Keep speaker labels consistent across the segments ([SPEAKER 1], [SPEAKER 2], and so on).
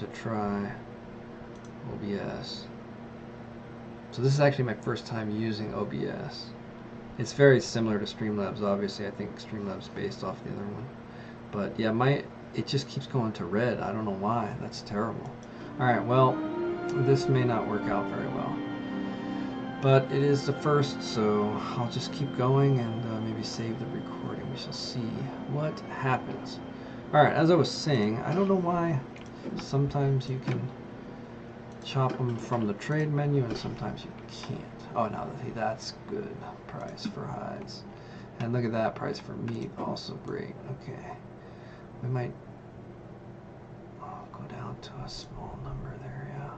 [SPEAKER 1] to try OBS. So this is actually my first time using OBS. It's very similar to Streamlabs, obviously. I think Streamlabs based off the other one. But yeah, it just keeps going to red. I don't know why. That's terrible. Alright, well, this may not work out very well. But it is the first, so I'll just keep going and maybe save the recording. We shall see what happens. Alright, as I was saying, I don't know why sometimes you can chop them from the trade menu and sometimes you can't. Oh, now that's good. Price for hides. And look at that, price for meat, also great. Okay. We might go down to a small number there, yeah.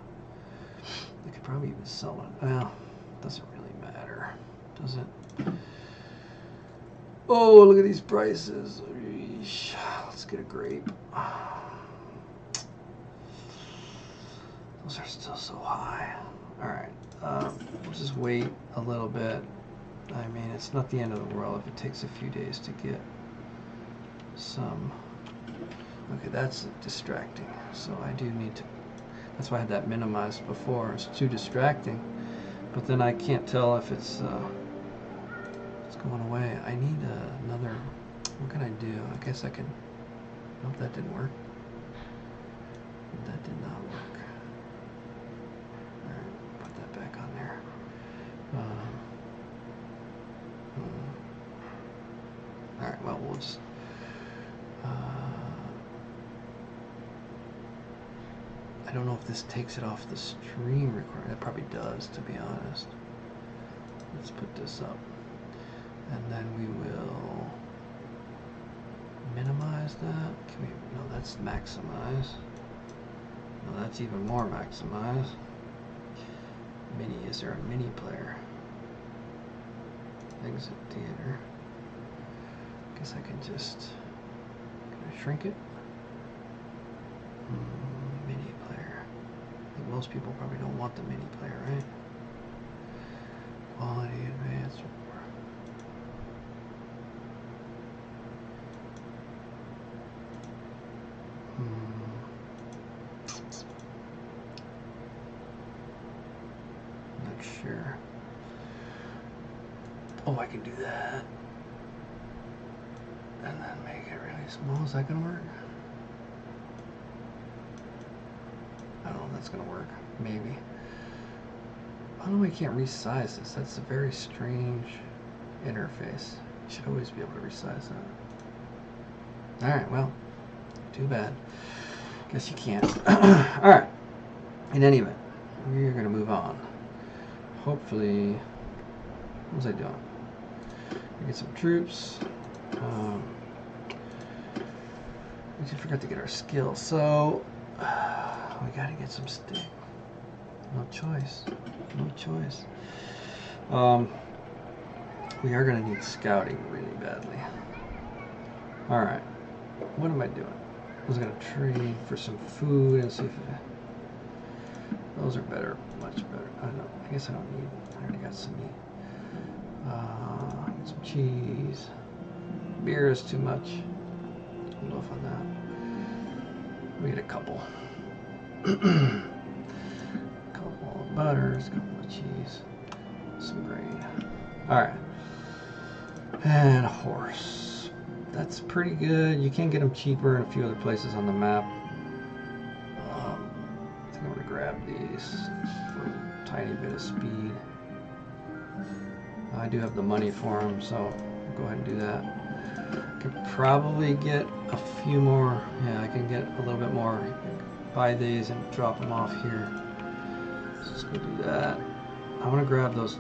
[SPEAKER 1] We could probably even sell it. Well, doesn't really matter, does it? Oh, look at these prices. Eesh. Let's get a grape. Those are still so high. Alright, we'll just wait a little bit. I mean, it's not the end of the world if it takes a few days to get some. Okay, that's distracting. So I do need to. That's why I had that minimized before. It's too distracting. But then I can't tell if it's going away. I need another. What can I do? I guess I can. Nope, that didn't work. That did not work. Alright, put that back on there. Alright, well, we'll just. I don't know if this takes it off the stream recording. It probably does, to be honest. Let's put this up. And then we will minimize that. Can we? No, that's maximize. No, that's even more maximize. Mini, is there a mini player? Exit theater. Guess I can just. Can I shrink it? Mini player. I think most people probably don't want the mini player, right? Quality advanced. Not sure. Oh, I can do that. And then make it really small. Is that gonna work? I don't know if that's gonna work. Maybe. I don't know, I can't resize this. That's a very strange interface. You should always be able to resize that. Alright, well, too bad. Guess you can't. Alright. In any event, we're gonna move on. Hopefully, what was I doing? We get some troops. We just forgot to get our skill, so we gotta get some stick. No choice. No choice. We are gonna need scouting really badly. Alright. What am I doing? I was gonna trade for some food and see if those are better, much better. I don't know. I guess I don't need. I already got some meat. Some cheese. Beer is too much. Hold off on that. We get a couple. Couple of butters, couple of cheese, some grain. Alright. And a horse. That's pretty good. You can get them cheaper in a few other places on the map. I think I'm going to grab these for a tiny bit of speed. I do have the money for them, so I'll go ahead and do that. Could probably get a few more. Yeah, I can get a little bit more. Buy these and drop them off here. So let's go do that. I want to grab those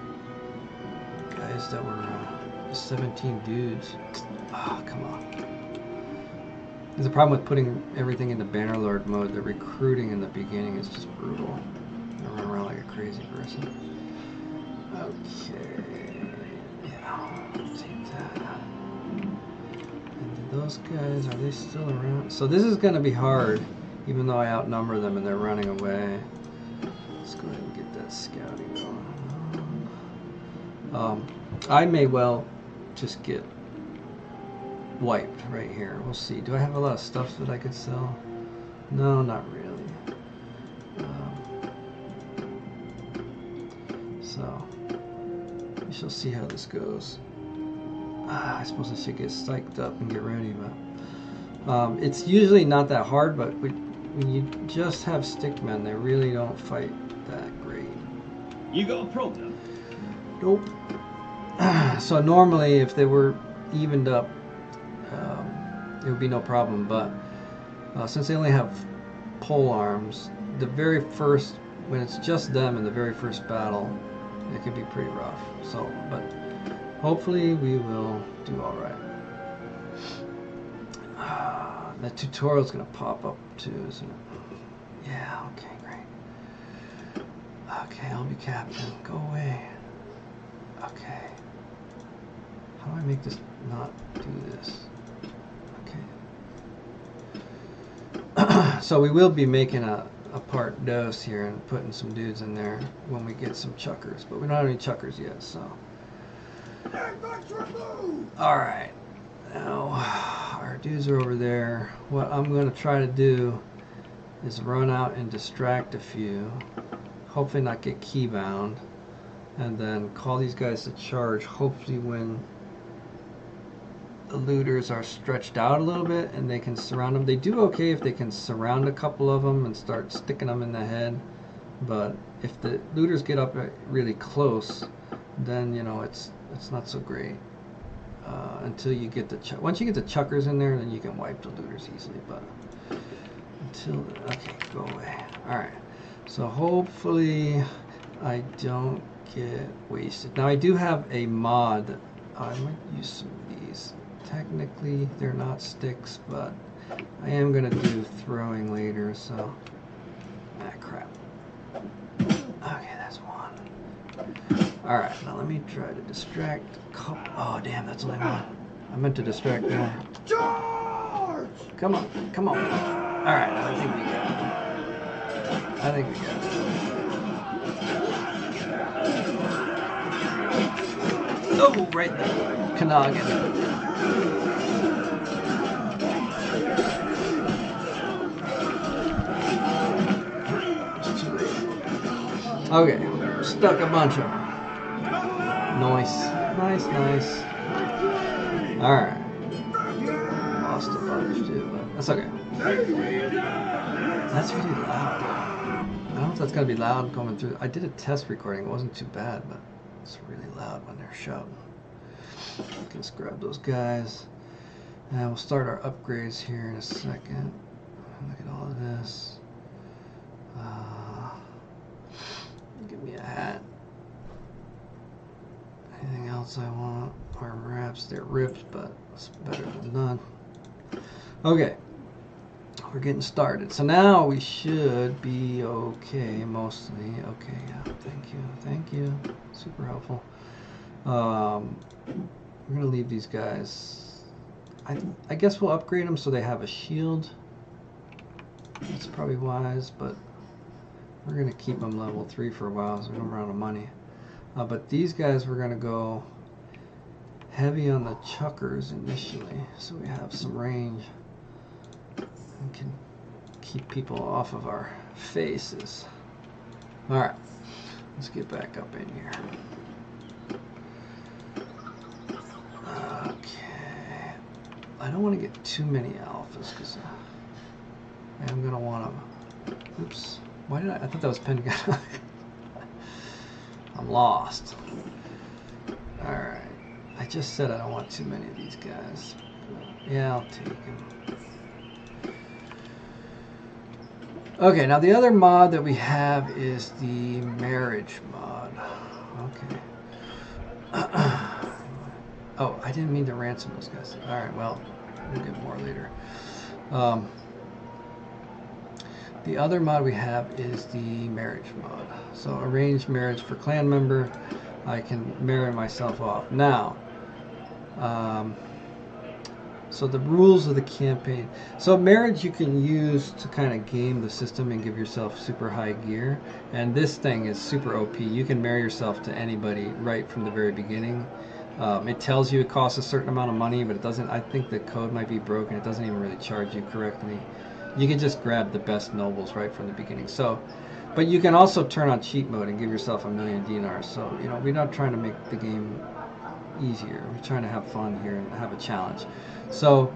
[SPEAKER 1] guys that were 17 dudes. Oh, come on. There's a problem with putting everything into Bannerlord mode. The recruiting in the beginning is just brutal. I run around like a crazy person. Okay. Yeah, let's take that. And those guys, are they still around? So this is going to be hard, even though I outnumber them and they're running away. Let's go ahead and get that scouting going. I may well just get wiped right here. We'll see. Do I have a lot of stuff that I could sell? No, not really. shall see how this goes. I suppose I should get psyched up and get ready, but it's usually not that hard, but when you just have stickmen, they really don't fight that great.
[SPEAKER 2] You got a problem?
[SPEAKER 1] Nope. So normally, if they were evened up, it would be no problem, but since they only have pole arms, the very first, when it's just them in the very first battle, it can be pretty rough. So, but hopefully we will do all right. The tutorial's gonna pop up too, isn't it? Yeah, okay, great. Okay, I'll be captain. Go away. Okay. How do I make this not do this? Okay. So we will be making a part dose here and putting some dudes in there when we get some chuckers, but we don't have any chuckers yet, so. Alright. Now, our dudes are over there. What I'm going to try to do is run out and distract a few. Hopefully not get keybound. And then call these guys to charge, hopefully when the looters are stretched out a little bit and they can surround them. They do okay if they can surround a couple of them and start sticking them in the head. But if the looters get up really close, then, you know, it's not so great. Until you get the once you get the chuckers in there, then you can wipe the looters easily. But until, okay, go away. All right. So hopefully I don't get wasted. Now I do have a mod. I might use some of these. Technically they're not sticks, but I am gonna do throwing later. So crap. Okay, that's one. All right, now let me try to distract a couple. Oh damn, that's only one. I meant to distract more.
[SPEAKER 2] Charge!
[SPEAKER 1] Come on, come on. All right, I think we got it. I think we got it. Oh, right in the Kanagin. It's too late. Okay, stuck a bunch of them. Nice, nice, nice. Alright. Lost a bunch too, but that's okay. That's really loud. I don't know if that's gonna be loud coming through. I did a test recording, it wasn't too bad, but it's really loud when they're shouting. Let's grab those guys. And we'll start our upgrades here in a second. Look at all of this. Give me a hat. Anything else I want? Arm wraps, they're ripped, but it's better than none. Okay, we're getting started. So now we should be okay, mostly. Okay, yeah, thank you. Super helpful. We're gonna leave these guys. I guess we'll upgrade them so they have a shield. That's probably wise, but we're gonna keep them level 3 for a while so we don't run out of money. But these guys we're gonna go heavy on the chuckers initially, so we have some range and can keep people off of our faces. Alright, let's get back up in here. Okay, I don't want to get too many alphas because I'm gonna want them. Oops, why did I thought that was Pentagon. I'm lost. Alright. I just said I don't want too many of these guys. Yeah, I'll take them. Okay, now the other mod that we have is the marriage mod. Okay. Oh, I didn't mean to ransom those guys. Alright, well, we'll get more later. The other mod we have is the marriage mod. So arrange marriage for clan member. I can marry myself off. Now, so the rules of the campaign. So marriage you can use to kind of game the system and give yourself super high gear. And this thing is super OP. You can marry yourself to anybody right from the very beginning. It tells you it costs a certain amount of money, but it doesn't. I think the code might be broken. It doesn't even really charge you correctly. You can just grab the best nobles right from the beginning. So, but you can also turn on cheat mode and give yourself 1,000,000 dinars. So, you know, we're not trying to make the game easier. We're trying to have fun here and have a challenge. So,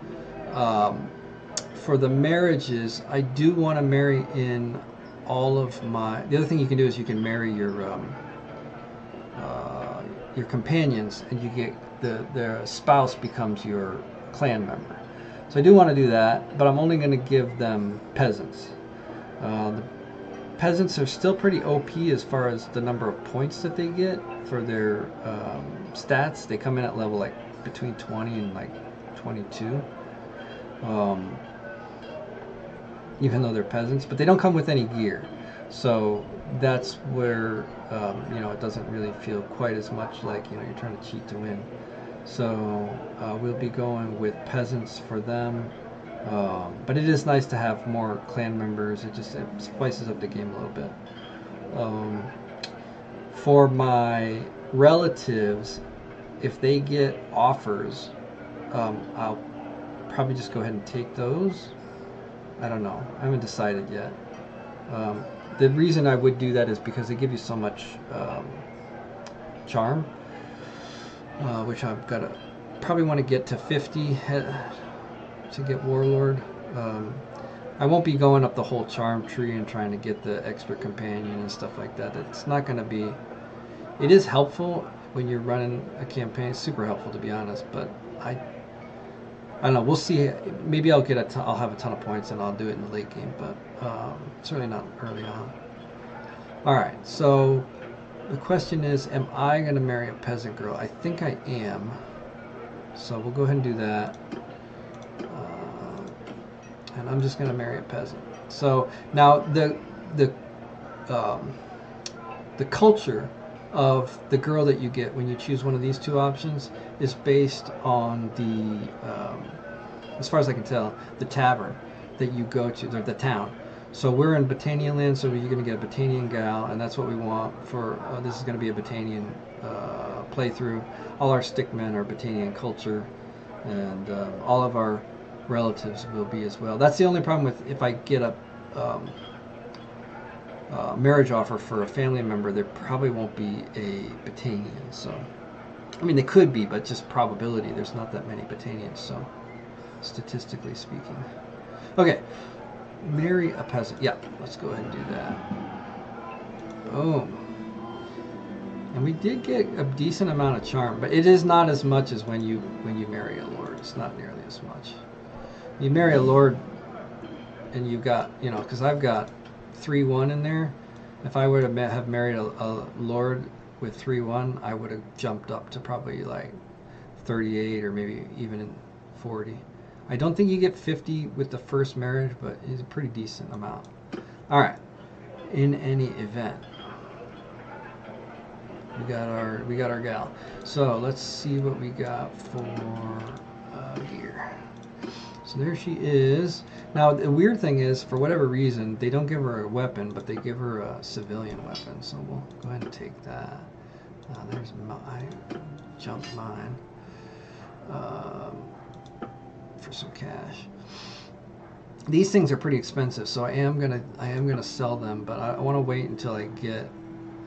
[SPEAKER 1] for the marriages, I do want to marry in all of my. The other thing you can do is you can marry your companions, and you get their spouse becomes your clan member. So I do want to do that, but I'm only going to give them peasants. The peasants are still pretty OP as far as the number of points that they get for their stats. They come in at level like between 20 and like 22. Even though they're peasants, but they don't come with any gear. So that's where you know, it doesn't really feel quite as much like, you know, you're trying to cheat to win. So we'll be going with peasants for them. But it is nice to have more clan members. It spices up the game a little bit. For my relatives, if they get offers, I'll probably just go ahead and take those. I don't know. I haven't decided yet. The reason I would do that is because they give you so much charm, which I've got to probably want to get to 50 to get Warlord. I won't be going up the whole charm tree and trying to get the extra companion and stuff like that. It's not going to be. It is helpful when you're running a campaign. It's super helpful, to be honest, but I don't know. We'll see. Maybe I'll I'll have a ton of points and I'll do it in the late game, but certainly not early on. All right. So the question is, am I going to marry a peasant girl? I think I am. So we'll go ahead and do that. And I'm just going to marry a peasant. So now the culture of the girl that you get when you choose one of these two options is based on the, as far as I can tell, the tavern that you go to, the town. So we're in Botanian land, so you're going to get a Botanian gal, and that's what we want for, this is going to be a Botanian playthrough. All our stickmen are Botanian culture, and all of our relatives will be as well. That's the only problem with if I get a marriage offer for a family member, there probably won't be a Botanian. So, I mean, they could be, but just probability, there's not that many Botanians, so statistically speaking. Okay, marry a peasant. Yeah, let's go ahead and do that. Boom. And we did get a decent amount of charm, but it is not as much as when you marry a lord. It's not nearly as much. You marry a lord, and you've got, you know, because I've got 3-1 in there. If I would have married a lord with 3-1, I would have jumped up to probably like 38 or maybe even 40. I don't think you get 50 with the first marriage, but it's a pretty decent amount. All right. In any event, we got our gal. So let's see what we got for gear. So there she is. Now the weird thing is, for whatever reason, they don't give her a weapon, but they give her a civilian weapon. So we'll go ahead and take that. There's I jumped mine for some cash. These things are pretty expensive, so I am gonna sell them, but I want to wait until I get.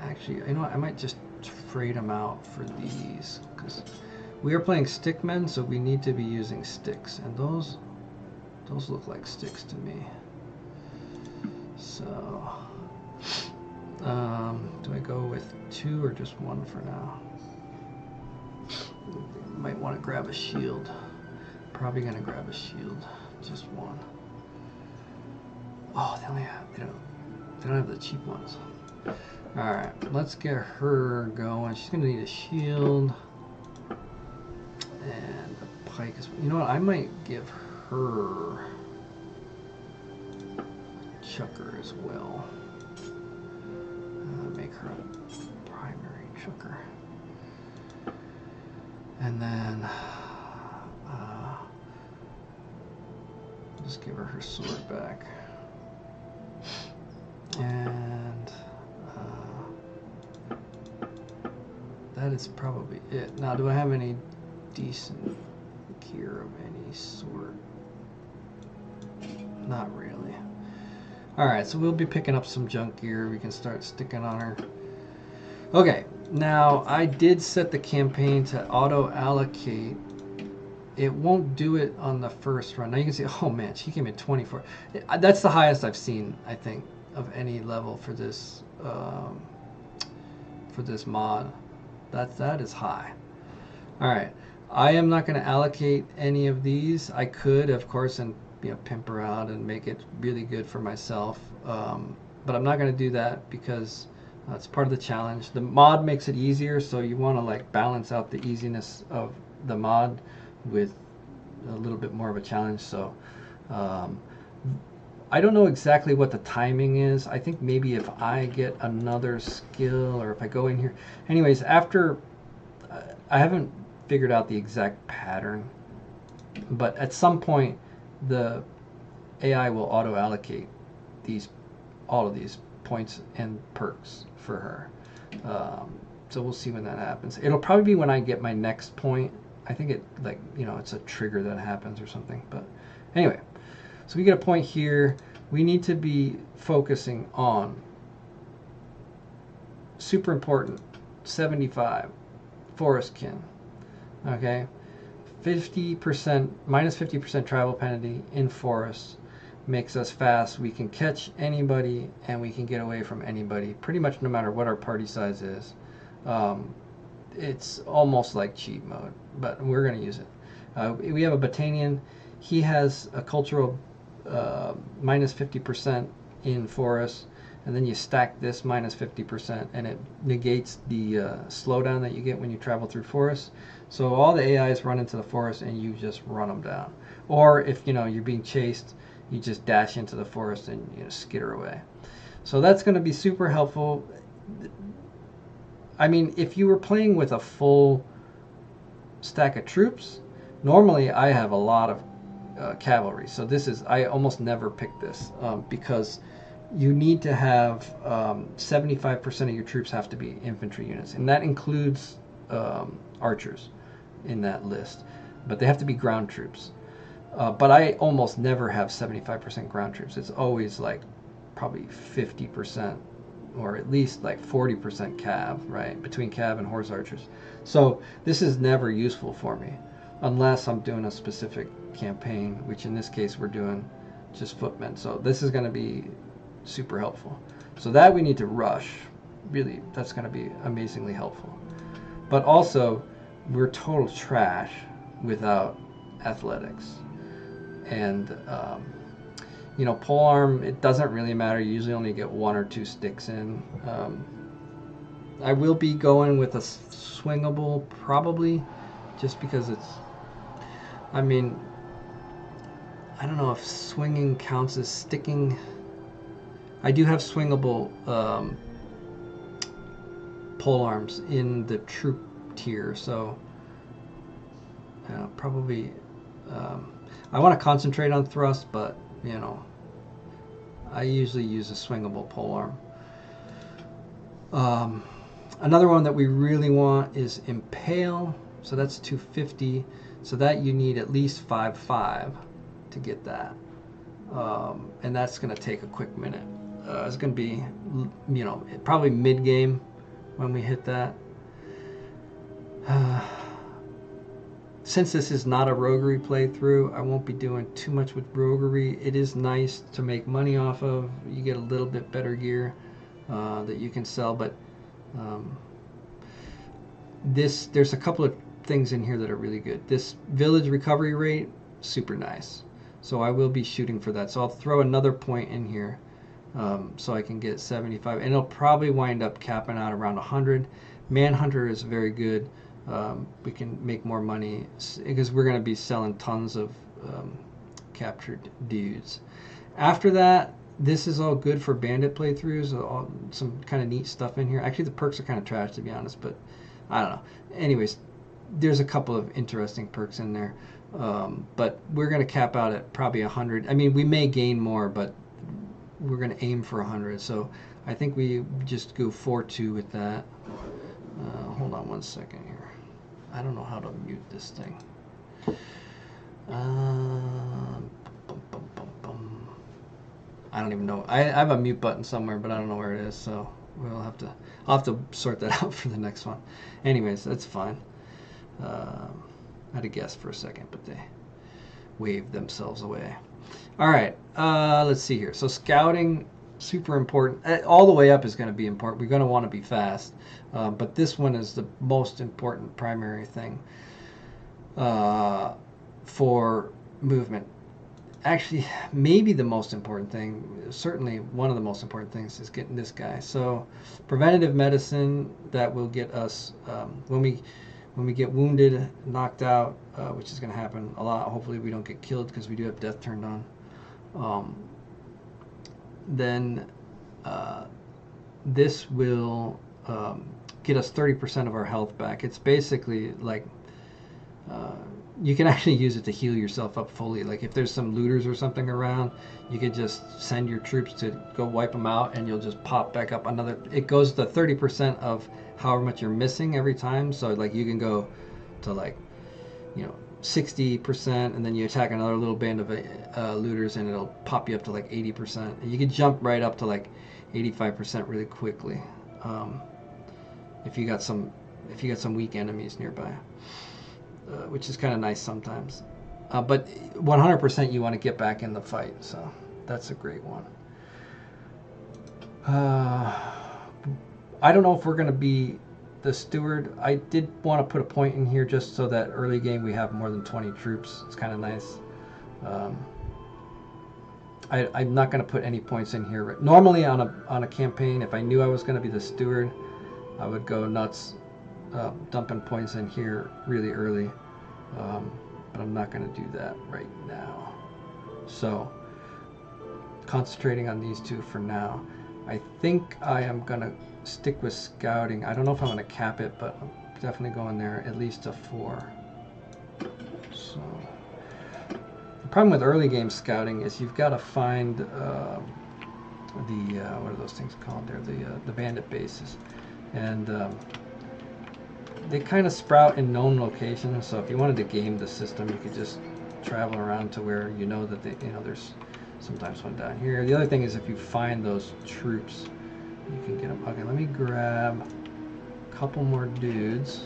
[SPEAKER 1] Actually, you know what? I might just trade them out for these, because we are playing stickmen, so we need to be using sticks, and those look like sticks to me. So, do I go with 2 or just 1 for now? Might want to grab a shield. Probably gonna grab a shield, just 1. Oh, they don't have the cheap ones. All right, let's get her going. She's gonna need a shield and a pike. You know what? I might give her a chucker as well. Make her a primary chucker, and then just give her sword back. And that is probably it. Now, do I have any decent gear of any sort? Not really. Alright, so we'll be picking up some junk gear. We can start sticking on her. Okay, now I did set the campaign to auto-allocate. It won't do it on the first run. Now you can see, oh man, she came in 24. That's the highest I've seen, I think, of any level for this mod. That is high. Alright, I am not going to allocate any of these. I could, of course, and pimp her out and make it really good for myself. But I'm not going to do that because it's part of the challenge. The mod makes it easier, so you want to like balance out the easiness of the mod with a little bit more of a challenge. So I don't know exactly what the timing is. I think maybe if I get another skill or if I go in here. Anyways, after I haven't figured out the exact pattern, but at some point the AI will auto allocate all of these points and perks for her. So we'll see when that happens. It'll probably be when I get my next point. I think it it's a trigger that happens or something. But anyway, so we get a point here. We need to be focusing on super important 75 forest kin. Okay, 50% minus 50% travel penalty in forests makes us fast. We can catch anybody and we can get away from anybody pretty much no matter what our party size is. It's almost like cheat mode, but we're going to use it. We have a Botanian. He has a cultural minus 50% in forest, and then you stack this minus 50% and it negates the slowdown that you get when you travel through forest. So all the AIs run into the forest and you just run them down. Or if you're being chased, you just dash into the forest and skitter away. So that's going to be super helpful. I mean, if you were playing with a full stack of troops, normally I have a lot of cavalry. So I almost never pick this because you need to have 75% of your troops have to be infantry units, and that includes archers in that list, but they have to be ground troops. But I almost never have 75% ground troops. It's always like probably 50% or at least like 40% cav, right? Between cav and horse archers. So this is never useful for me unless I'm doing a specific campaign, which in this case we're doing just footmen. So this is going to be super helpful. So that we need to rush. Really, that's going to be amazingly helpful. But also, we're total trash without athletics. And polearm, it doesn't really matter. You usually only get 1 or 2 sticks in. I will be going with a swingable probably, just because it's, I mean, I don't know if swinging counts as sticking. I do have swingable polearms in the troop tier, so probably I want to concentrate on thrust, but I usually use a swingable polearm. Another one that we really want is impale, so that's 250, so that you need at least 5.5 to get that, and that's going to take a quick minute. It's going to be probably mid game when we hit that. Since this is not a roguery playthrough, I won't be doing too much with roguery. It is nice to make money off of. You get a little bit better gear that you can sell, but there's a couple of things in here that are really good. This village recovery rate, super nice. So I will be shooting for that. So I'll throw another point in here so I can get 75. And it'll probably wind up capping out around 100. Manhunter is very good. We can make more money because we're going to be selling tons of captured dudes. After that, this is all good for bandit playthroughs. Some kind of neat stuff in here. Actually, the perks are kind of trash, to be honest, but I don't know. Anyways, there's a couple of interesting perks in there. But we're going to cap out at probably 100. I mean, we may gain more, but we're going to aim for 100. So I think we just go 4-2 with that. Hold on 1 second here. I don't know how to mute this thing. I don't even know. I have a mute button somewhere, but I don't know where it is. So I'll have to sort that out for the next one. Anyways, that's fine. I had to guess for a second, but they waved themselves away. All right, let's see here. So scouting, super important. All the way up is going to be important. We're going to want to be fast, but this one is the most important primary thing for movement. Actually, maybe the most important thing, certainly one of the most important things, is getting this guy. So preventative medicine that will get us when we get wounded, knocked out, which is going to happen a lot. Hopefully we don't get killed because we do have death turned on. Then this will get us 30% of our health back. It's basically like you can actually use it to heal yourself up fully. Like if there's some looters or something around, you could just send your troops to go wipe them out, and you'll just pop back up another. It goes to 30% of however much you're missing every time. So like you can go to like 60%, and then you attack another little band of looters, and it'll pop you up to like 80%. And you can jump right up to like 85% really quickly if you got some weak enemies nearby. Which is kind of nice sometimes. But 100% you want to get back in the fight, so that's a great one. I don't know if we're going to be the steward. I did want to put a point in here just so that early game we have more than 20 troops. It's kind of nice. I'm not going to put any points in here. Normally on a campaign, if I knew I was going to be the steward, I would go nuts dumping points in here really early, but I'm not going to do that right now. So concentrating on these two for now. I think I am going to stick with scouting. I don't know if I'm going to cap it, but I'm definitely going there at least a 4. So the problem with early game scouting is you've got to find what are those things called there, the bandit bases, and they kind of sprout in known locations. So if you wanted to game the system, you could just travel around to where you know that there's sometimes one down here. The other thing is if you find those troops, you can get them. Okay, let me grab a couple more dudes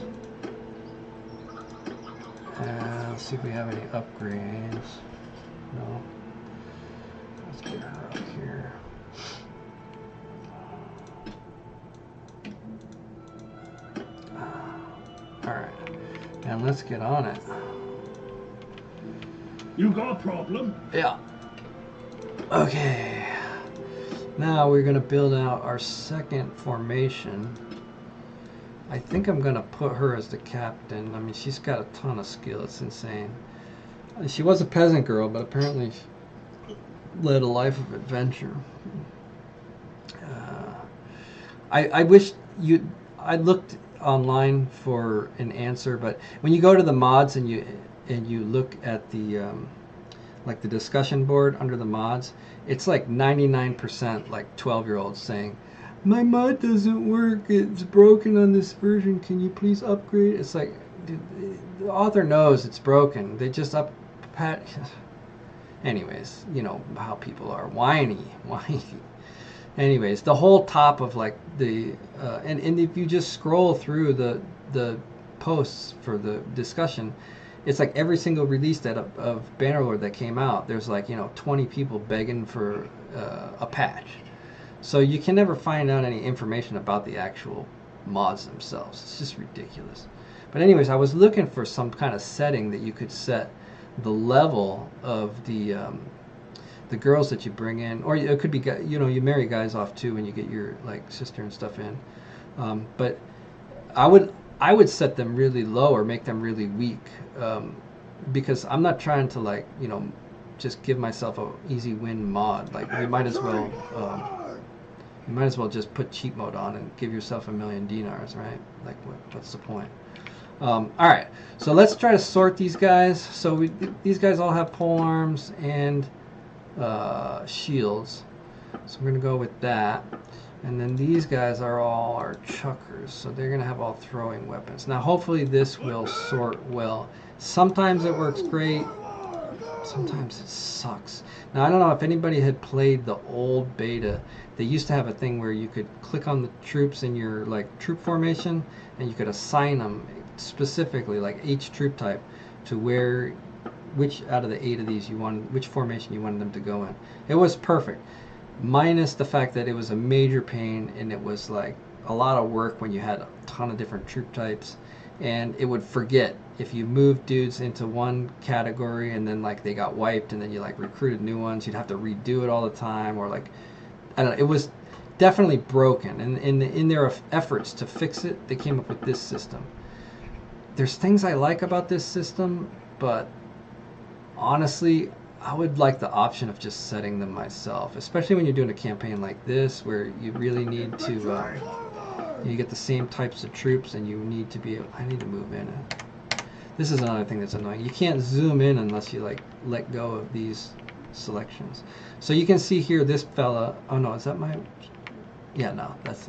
[SPEAKER 1] and let's see if we have any upgrades. No. Let's get her up here. Alright, and let's get on it.
[SPEAKER 2] You got a problem?
[SPEAKER 1] Yeah. Okay. Now we're going to build out our second formation. I think I'm going to put her as the captain. I mean, she's got a ton of skill. It's insane. She was a peasant girl, but apparently she led a life of adventure. I wish I looked online for an answer, but when you go to the mods and you look at the like the discussion board under the mods, it's like 99% like 12-year-olds saying, my mod doesn't work, it's broken on this version, can you please upgrade? It's like, dude, the author knows it's broken, they just anyways, you know how people are, whiny. Anyways, the whole top of like the and if you just scroll through the posts for the discussion, it's like every single release of Bannerlord that came out, there's like 20 people begging for a patch. So you can never find out any information about the actual mods themselves. It's just ridiculous. But anyways, I was looking for some kind of setting that you could set the level of the girls that you bring in, or it could be, you marry guys off too when you get your like sister and stuff in. But I would set them really low or make them really weak, because I'm not trying to like just give myself a easy win mod. Like you might as well just put cheat mode on and give yourself 1,000,000 dinars, right? Like what's the point? All right, so let's try to sort these guys. So these guys all have pole arms and shields, so we're gonna go with that. And then these guys are all our chuckers, so they're gonna have all throwing weapons. Now hopefully this will sort well. Sometimes it works great, Sometimes it sucks. Now, I don't know if anybody had played the old beta. They used to have a thing where you could click on the troops in your like troop formation, and you could assign them specifically, like each troop type, to which out of the 8 of these you wanted, which formation you wanted them to go in. It was perfect, minus the fact that it was a major pain and it was like a lot of work when you had a ton of different troop types, and it would forget if you moved dudes into one category and then like they got wiped and then you like recruited new ones, you'd have to redo it all the time, or like I don't know. It was definitely broken, and in their efforts to fix it, they came up with this system. There's things I like about this system, but honestly, I would like the option of just setting them myself, especially when you're doing a campaign like this where you really need to you get the same types of troops and you need to be I need to move in. This is another thing that's annoying. You can't zoom in unless you like let go of these selections. So you can see here this fella, oh no, is that my, yeah, no, that's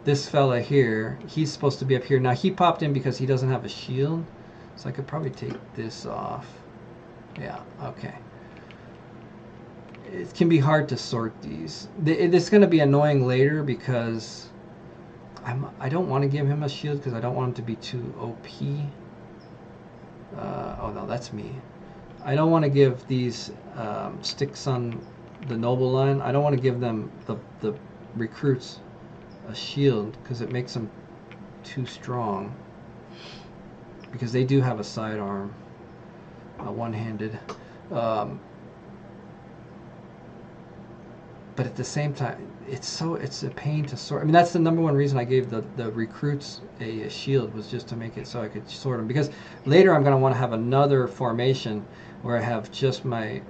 [SPEAKER 1] this fella here. He's supposed to be up here. Now he popped in because he doesn't have a shield, so I could probably take this off. Yeah, okay. It can be hard to sort these. It's going to be annoying later because I don't want to give him a shield because I don't want him to be too OP. Oh no, that's me. I don't want to give these sticks on the noble line. I don't want to give them the recruits a shield because it makes them too strong. Because they do have a sidearm, one-handed. But at the same time, it's a pain to sort. I mean, that's the number one reason I gave the recruits a shield, was just to make it so I could sort them. Because later I'm going to want to have another formation where I have just my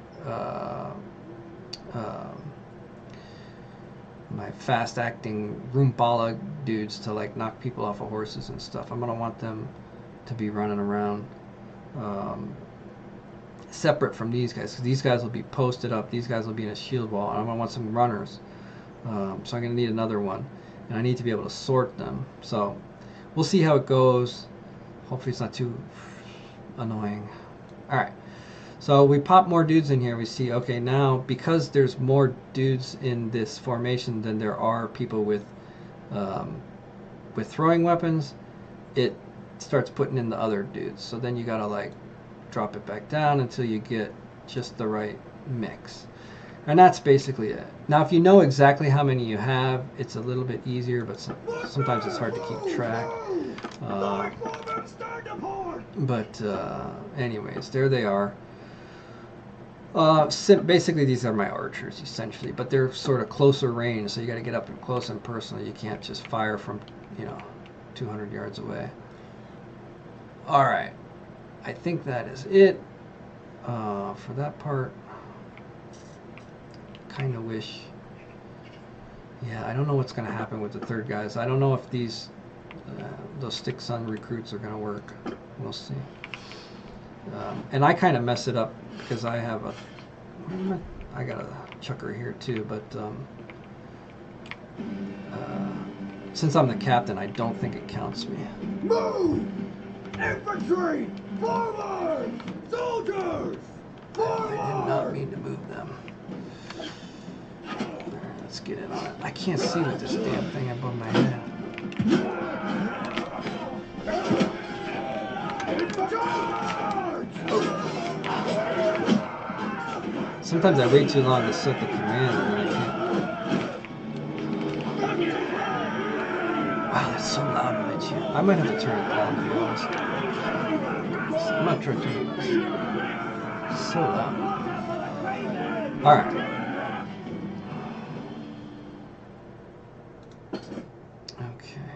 [SPEAKER 1] my fast-acting Roombala dudes to like knock people off of horses and stuff. I'm going to want them to be running around separate from these guys, because these guys will be posted up, these guys will be in a shield wall, and I'm going to want some runners. So I'm going to need another one, and I need to be able to sort them. So we'll see how it goes. Hopefully it's not too annoying. Alright, so we pop more dudes in here. We see, okay, now because there's more dudes in this formation than there are people with throwing weapons, it starts putting in the other dudes. So then you gotta like drop it back down until you get just the right mix. And that's basically it. Now, if you know exactly how many you have, it's a little bit easier, but sometimes it's hard to keep track. Anyways, there they are. Basically, these are my archers, essentially, but they're sort of closer range, so you got to get up and close and personal. You can't just fire from, 200 yards away. All right. I think that is it for that part. Kind of wish. Yeah, I don't know what's going to happen with the third guys. I don't know if those sticks on recruits are going to work. We'll see. And I kind of mess it up because I have I got a chucker here too, but since I'm the captain, I don't think it counts me.
[SPEAKER 2] Move! Infantry! Forward! Soldiers! Forward!
[SPEAKER 1] I did not mean to move them. Let's get in on it. I can't see with this damn thing above my head. Oh. Sometimes I wait too long to set the command and then I can't. Wow, that's so loud when I chant. I might have to turn it down, to be honest. I'm not trying to turn it down. It's so loud. Alright. Okay.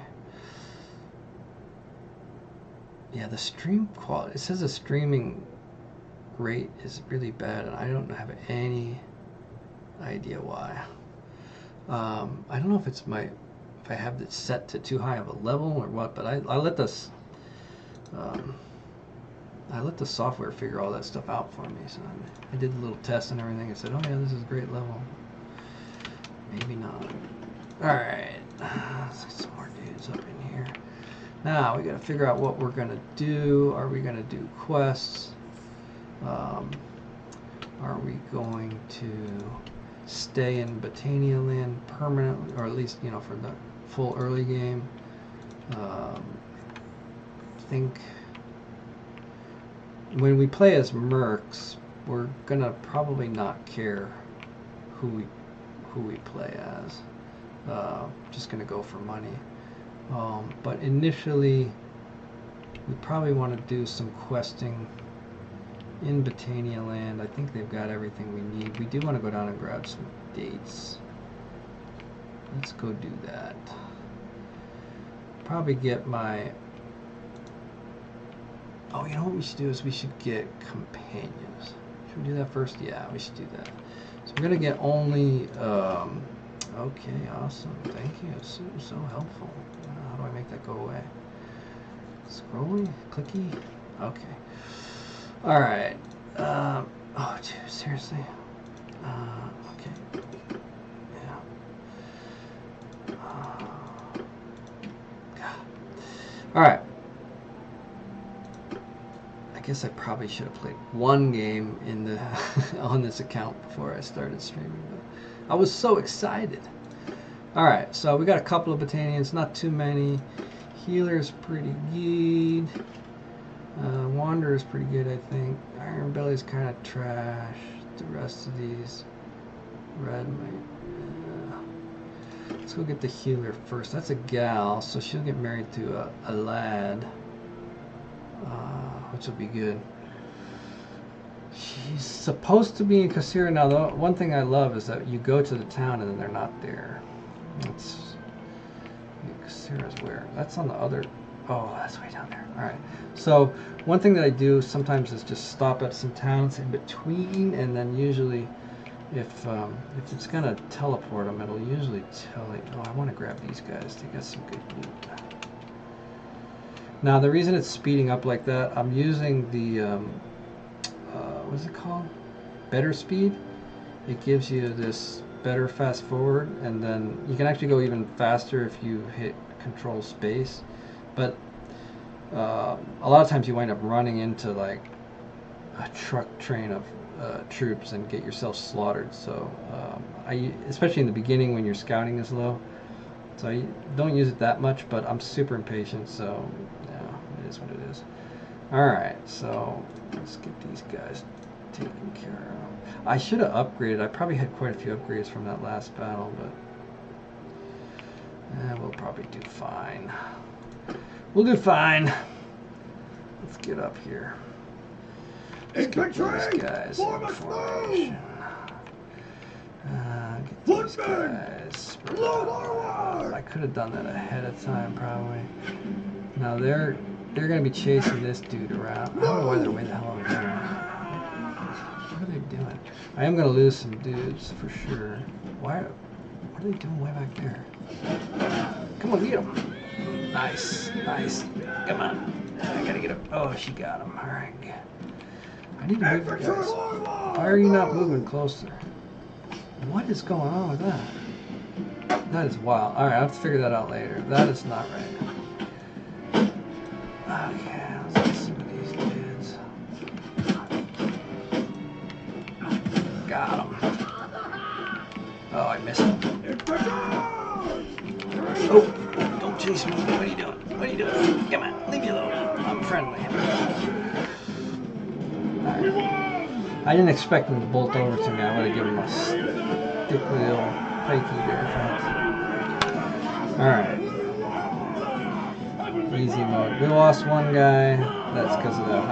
[SPEAKER 1] Yeah, the stream quality, it says the streaming rate is really bad, and I don't have any idea why. I don't know if it's if I have it set to too high of a level or what, but I let this I let the software figure all that stuff out for me. So I did a little test and everything. I said, oh yeah, this is a great level. Maybe not. Alright, let's get some more dudes up in here. Now we gotta figure out what we're gonna do. Are we gonna do quests? Are we going to stay in Botania land permanently, or at least, you know, for the full early game? I think when we play as mercs, we're gonna probably not care who we play as. Just gonna go for money. But initially, we probably want to do some questing in Botania land. I think they've got everything we need. We do want to go down and grab some dates. Let's go do that. Probably get my... Oh, you know what we should do is we should get companions. Should we do that first? Yeah, we should do that. So we're going to get only... okay, awesome. Thank you. It's so helpful. How do I make that go away? Scrolly? Clicky? Okay. Alright. Oh, dude, seriously? Okay. Yeah. God. Alright. I guess I probably should have played one game in the on this account before I started streaming, but I was so excited. Alright, so we got a couple of Botanians, not too many. Healer's pretty good. Wanderer's pretty good, I think. Iron Belly's kind of trash. The rest of these, red might. Let's go get the healer first. That's a gal, so she'll get married to a lad, which will be good. She's supposed to be in Kasira now. The one thing I love is that you go to the town and then they're not there. That's Kasira's where? That's on the other. Oh, that's way down there. All right. So one thing that I do sometimes is just stop at some towns in between, and then usually, if it's gonna teleport them, it'll usually tell you. Oh, I want to grab these guys. They got some good loot. Now the reason it's speeding up like that, I'm using the what's it called? Better speed. It gives you this better fast forward, and then you can actually go even faster if you hit Control Space. But a lot of times you wind up running into like a truck train of troops and get yourself slaughtered. So especially in the beginning when your scouting is low, so I don't use it that much, but I'm super impatient, so yeah, it is what it is. Alright, so let's get these guys taken care of. I should have upgraded. I probably had quite a few upgrades from that last battle, but we'll probably do fine. We'll do fine. Let's get up here. Let's get these guys in formation. Get these guys. I could have done that ahead of time, probably. Now they're gonna be chasing this dude around. I don't know why they're way the hell over there. What are they doing? I am gonna lose some dudes for sure. What are they doing way back there? Come on, get him. Nice, nice. Come on. I gotta get him. Oh, she got him. All right. I need to move you guys. Why are you not moving closer? What is going on with that? That is wild. All right, I have to figure that out later. That is not right. Okay, let's get some of these dudes. Got him. Oh, I missed him. Oh, don't chase me. What are you doing? What are you doing? Come on, leave me alone. I'm friendly. Right. I didn't expect him to bolt over to me. I would have given him a stickly little pikey there. Alright. Easy mode. We lost one guy. That's because of that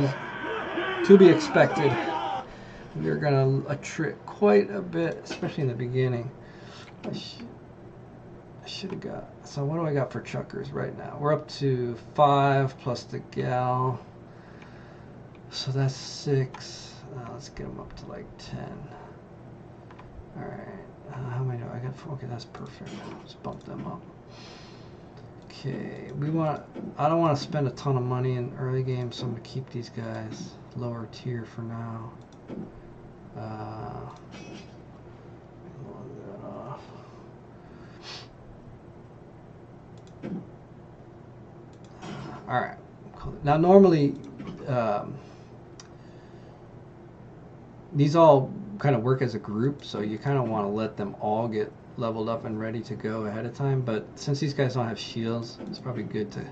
[SPEAKER 1] high. To be expected. We're going to attrit quite a bit, especially in the beginning. I should have got... So what do I got for chuckers right now? We're up to 5 plus the gal. So that's 6. Let's get them up to like 10. Alright. How many do I got? 4. Okay, that's perfect. Let's bump them up. Okay. I don't want to spend a ton of money in early game, so I'm going to keep these guys lower tier for now. Log that off. Alright. Now normally these all kind of work as a group, so you kind of want to let them all get leveled up and ready to go ahead of time. But since these guys don't have shields, it's probably good to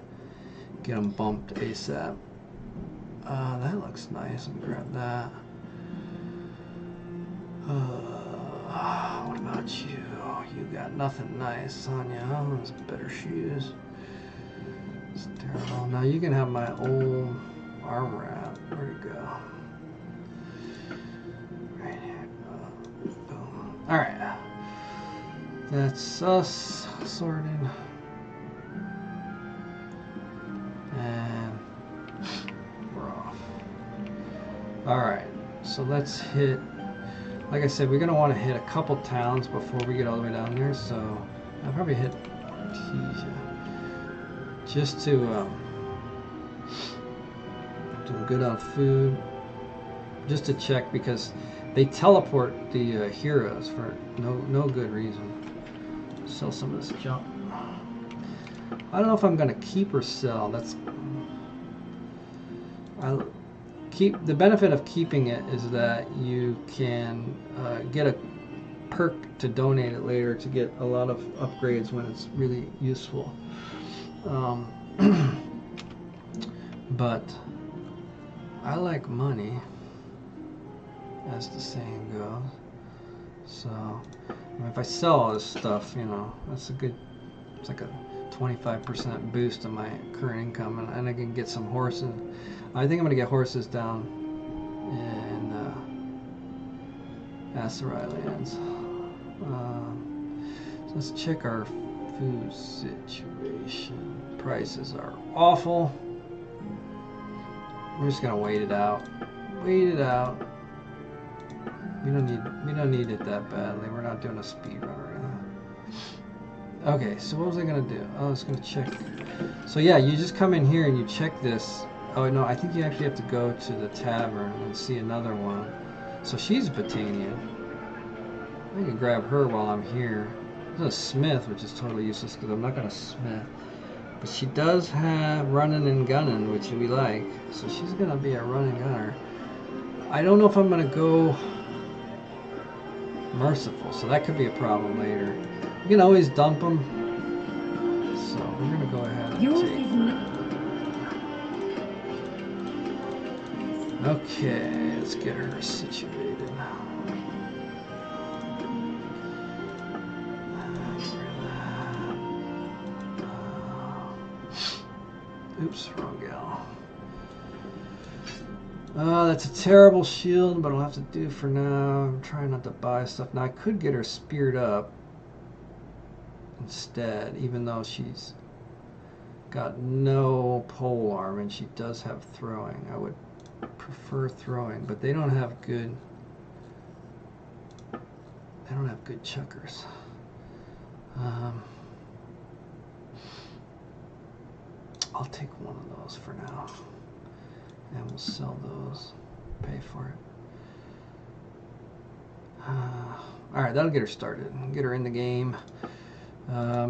[SPEAKER 1] get them bumped ASAP. That looks nice. Let me grab that. What about you? You got nothing nice on you, huh? Those better shoes. It's terrible. Now you can have my old arm wrap. Where'd it go? Right here. Boom. Alright. That's us sorted. And we're off. Alright. So let's hit. Like I said, we're going to want to hit a couple towns before we get all the way down there, so I'll probably hit Artesia just to do good on food, just to check, because they teleport the heroes for no good reason. Sell some of this junk. I don't know if I'm going to keep or sell. The benefit of keeping it is that you can get a perk to donate it later to get a lot of upgrades when it's really useful. But I like money, as the saying goes. So if I sell all this stuff, you know, that's a good, it's like a 25% boost in my current income, and I can get some horses. I think I'm going to get horses down in Aserai lands. So let's check our food situation. Prices are awful. We're just going to wait it out. Wait it out. We don't need it that badly. We're not doing a speed run or anything. Okay, so what was I going to do? I was going to check. So yeah, you just come in here and you check this. Oh no, I think you actually have to go to the tavern and see another one. So she's Botanian. I can grab her while I'm here. There's a smith, which is totally useless because I'm not going to smith. But she does have running and gunning, which we like. So she's going to be a running gunner. I don't know if I'm going to go merciful, so that could be a problem later. You can always dump them. So we're going to go ahead and take. Okay, let's get her situated. Oops, wrong gal. That's a terrible shield, but I'll have to do for now. I'm trying not to buy stuff. Now I could get her speared up instead, even though she's got no polearm and she does have throwing. I would prefer throwing, but they don't have good chuckers. I'll take one of those for now, and we'll sell those, pay for it. Alright, that'll get her started, get her in the game.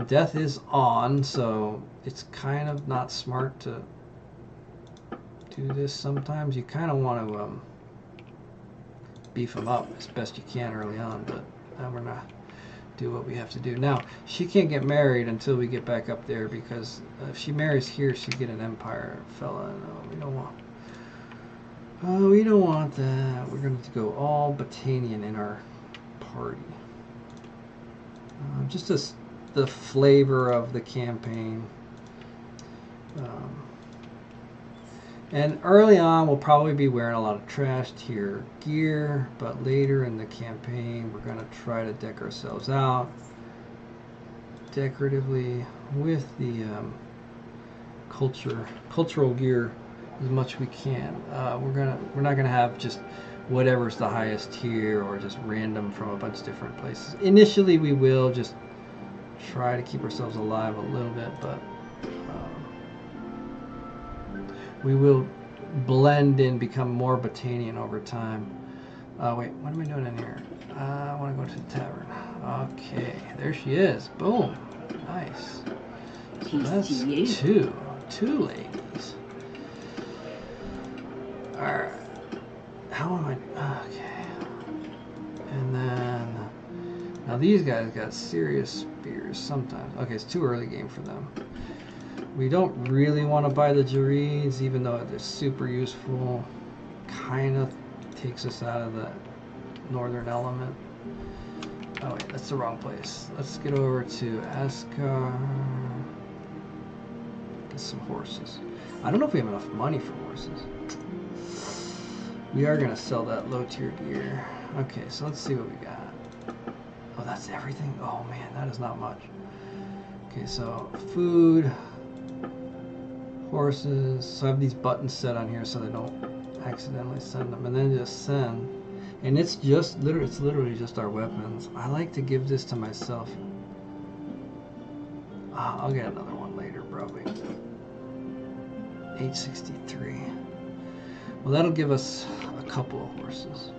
[SPEAKER 1] Death is on, so it's kind of not smart to do this sometimes. You kind of want to beef them up as best you can early on, but we're not do what we have to do. Now, she can't get married until we get back up there, because if she marries here, she'd get an empire fella. No, we don't want. Oh, we don't want that. We're going to go all Botanian in our party. Just as the flavor of the campaign. And early on, we'll probably be wearing a lot of trash tier gear, but later in the campaign, we're going to try to deck ourselves out decoratively with the cultural gear as much as we can. We're not gonna have just whatever's the highest tier or just random from a bunch of different places. Initially, we will just try to keep ourselves alive a little bit, but we will blend in, become more Botanian over time. Wait, what am I doing in here? I want to go to the tavern. Okay, there she is. Boom. Nice. So that's two ladies. Alright. How am I? Okay. Now these guys got serious spears sometimes. Okay, it's too early game for them. We don't really want to buy the Jarids, even though they're super useful. Kind of takes us out of the northern element. Oh wait, that's the wrong place. Let's get over to Asgard. Get some horses. I don't know if we have enough money for horses. We are going to sell that low tier gear. Okay, so let's see what we got. Oh, that's everything? Oh man, that is not much. Okay, so food, horses. So I have these buttons set on here so they don't accidentally send them. And then just send. And it's just literally, it's literally just our weapons. I like to give this to myself. I'll get another one later, probably. 863. Well, that'll give us a couple of horses.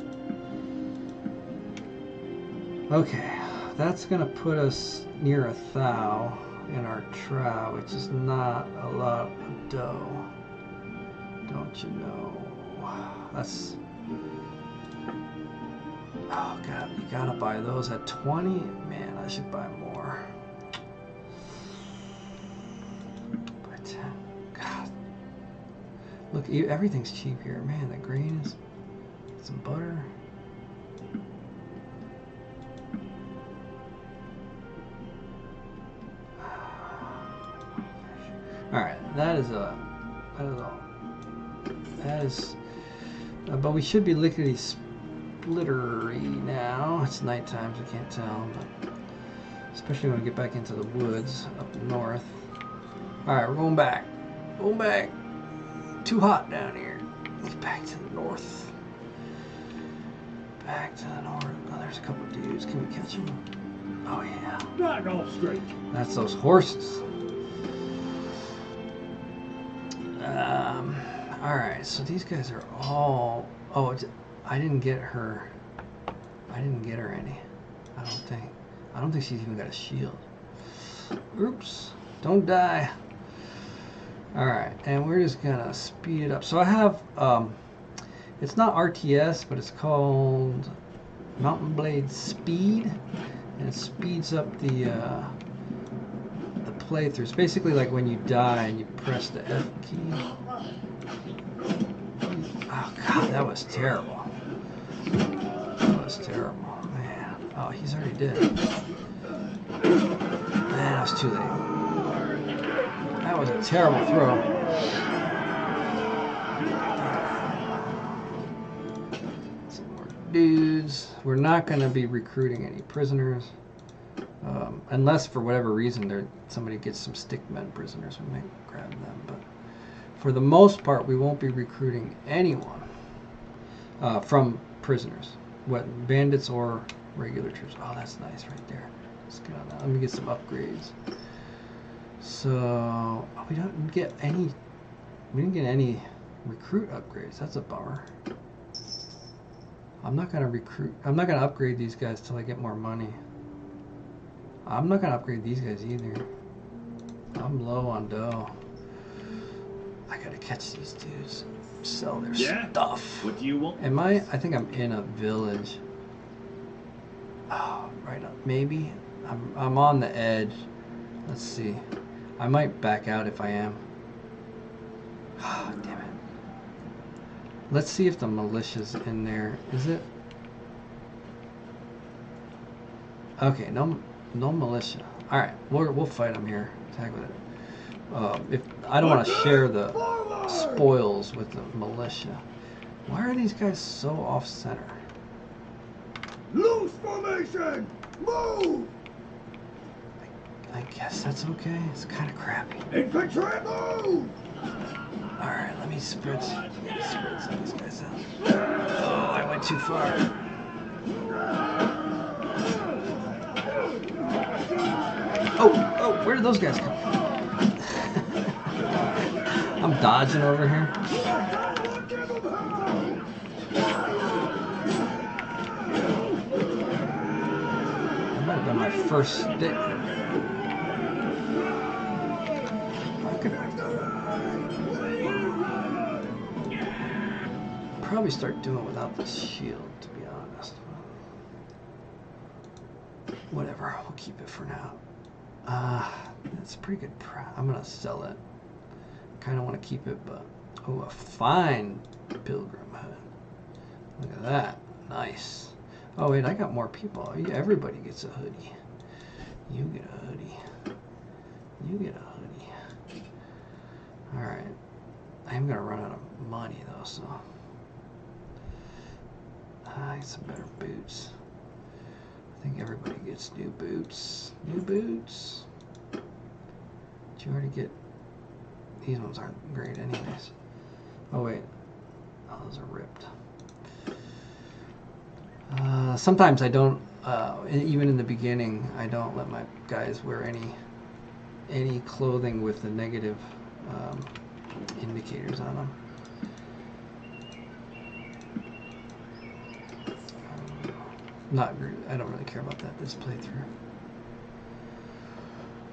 [SPEAKER 1] Okay, that's gonna put us near 1,000 in our trow, which is not a lot of dough. Don't you know? That's... Oh god, you gotta buy those at 20? Man, I should buy more. Buy 10. God. Look, everything's cheap here. Man, the grain is... Some butter. Alright, that is all. That is... but we should be lickety splittery now. It's nighttime, so I can't tell, but especially when we get back into the woods up north. Alright, we're going back. Going back. Too hot down here. Let's back to the north. Back to the north. Oh, there's a couple of dudes. Can we catch them? Oh, yeah.
[SPEAKER 2] Not all straight.
[SPEAKER 1] That's those horses. Alright, so these guys are all... Oh, I didn't get her... I didn't get her any. I don't think. I don't think she's even got a shield. Oops. Don't die. Alright, and we're just gonna speed it up. So I have... it's not RTS, but it's called Mountain Blade Speed. And it speeds up the playthrough. It's basically like when you die and you press the F key. Oh god, that was terrible. That was terrible, man. Oh, he's already dead. Man, that was too late. That was a terrible throw. Some more dudes. We're not going to be recruiting any prisoners. Unless for whatever reason somebody gets some stickmen prisoners, we might grab them. But for the most part, we won't be recruiting anyone from prisoners, bandits or regular troops. Oh, that's nice right there. Let's get on that. Let me get some upgrades. So we didn't get any recruit upgrades. That's a bummer. I'm not gonna upgrade these guys till I get more money. I'm not gonna upgrade these guys either. I'm low on dough. I gotta catch these dudes. Sell their stuff.
[SPEAKER 2] What do you want?
[SPEAKER 1] I think I'm in a village. Oh, right up. Maybe. I'm on the edge. Let's see. I might back out if I am. Oh, damn it. Let's see if the militia's in there. Is it? Okay, no militia. Alright, we'll fight them here. Tag with it. If I don't want to share the spoils with the militia. Why are these guys so off center?
[SPEAKER 2] Loose formation! Move!
[SPEAKER 1] I guess that's okay. It's kind of crappy.
[SPEAKER 2] Infantry, move!
[SPEAKER 1] Alright, let me spread some of these guys out. Oh, I went too far. Oh, where did those guys come from? I'm dodging over here. That might have been my first stick. I could probably start doing it without this shield, to be honest. whatever. We'll keep it for now. That's a pretty good price. I'm gonna sell it. Kind of want to keep it, but oh, a fine pilgrim hood. Look at that. Nice. Oh wait, I got more people. Everybody gets a hoodie. You get a hoodie. You get a hoodie. All right. I am gonna run out of money though, so I get some better boots. I think everybody gets new boots. New boots. Did you already get? These ones aren't great anyways. Oh wait. Oh, those are ripped. Sometimes I don't, even in the beginning, I don't let my guys wear any clothing with the negative indicators on them. I don't really care about that this playthrough.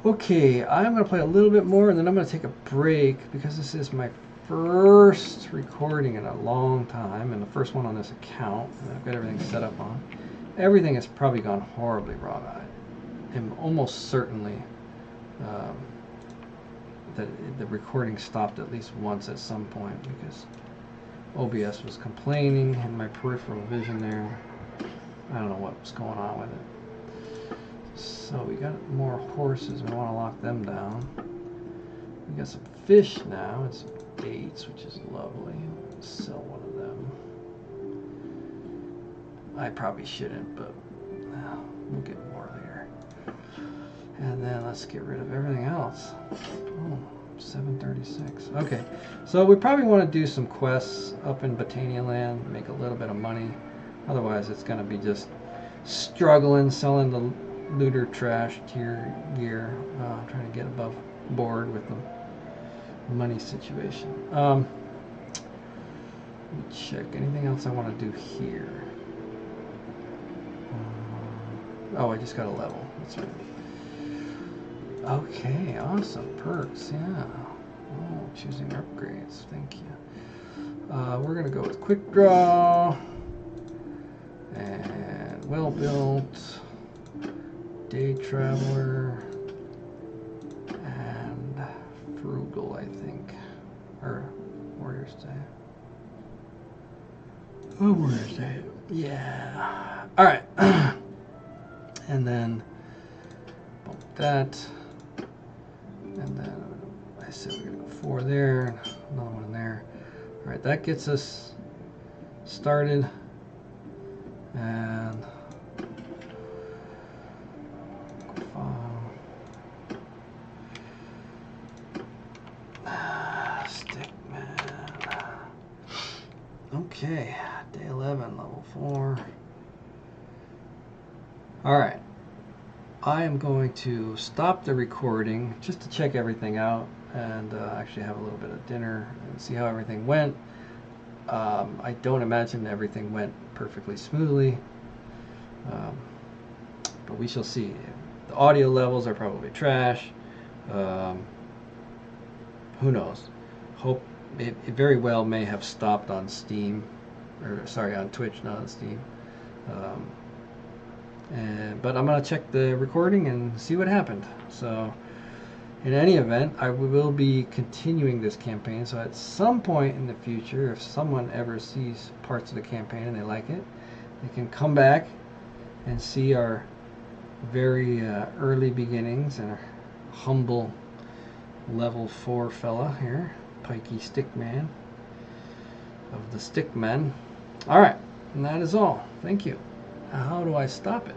[SPEAKER 1] Okay, I'm going to play a little bit more and then I'm going to take a break because this is my first recording in a long time and the first one on this account that I've got everything set up on. Everything has probably gone horribly wrong. I am almost certainly that the recording stopped at least once at some point because OBS was complaining in my peripheral vision there. I don't know what was going on with it. So we got more horses. We want to lock them down. We got some fish now and some dates, which is lovely. Let's sell one of them. I probably shouldn't, but we'll get more later. And then let's get rid of everything else. Oh, 736. Okay, so we probably want to do some quests up in Botania Land, make a little bit of money. Otherwise, it's going to be just struggling, selling the looter trash tier gear, trying to get above board with the money situation. Let me check. Anything else I want to do here? Oh, I just got a level. That's right. Okay, awesome. Perks, yeah. Oh, choosing upgrades. Thank you. We're going to go with quick draw. And well built. Day traveler. And frugal, I think. Or warrior's day. Oh, warrior's day. Yeah. Alright. And then bump that. And then I said we're going to go 4 there. Another one there. Alright, that gets us started. And Stickmen. Okay, day 11, level 4. Alright, I am going to stop the recording just to check everything out and actually have a little bit of dinner and see how everything went. I don't imagine everything went perfectly smoothly, but we shall see. The audio levels are probably trash. Who knows? Hope it very well may have stopped on Steam, or sorry, on Twitch, not on Steam. But I'm gonna check the recording and see what happened. So, in any event, I will be continuing this campaign. So at some point in the future, if someone ever sees parts of the campaign and they like it, they can come back and see our very early beginnings and our humble level 4 fella here, Pikey Stickman of the Stickmen. Alright, and that is all. Thank you. How do I stop it?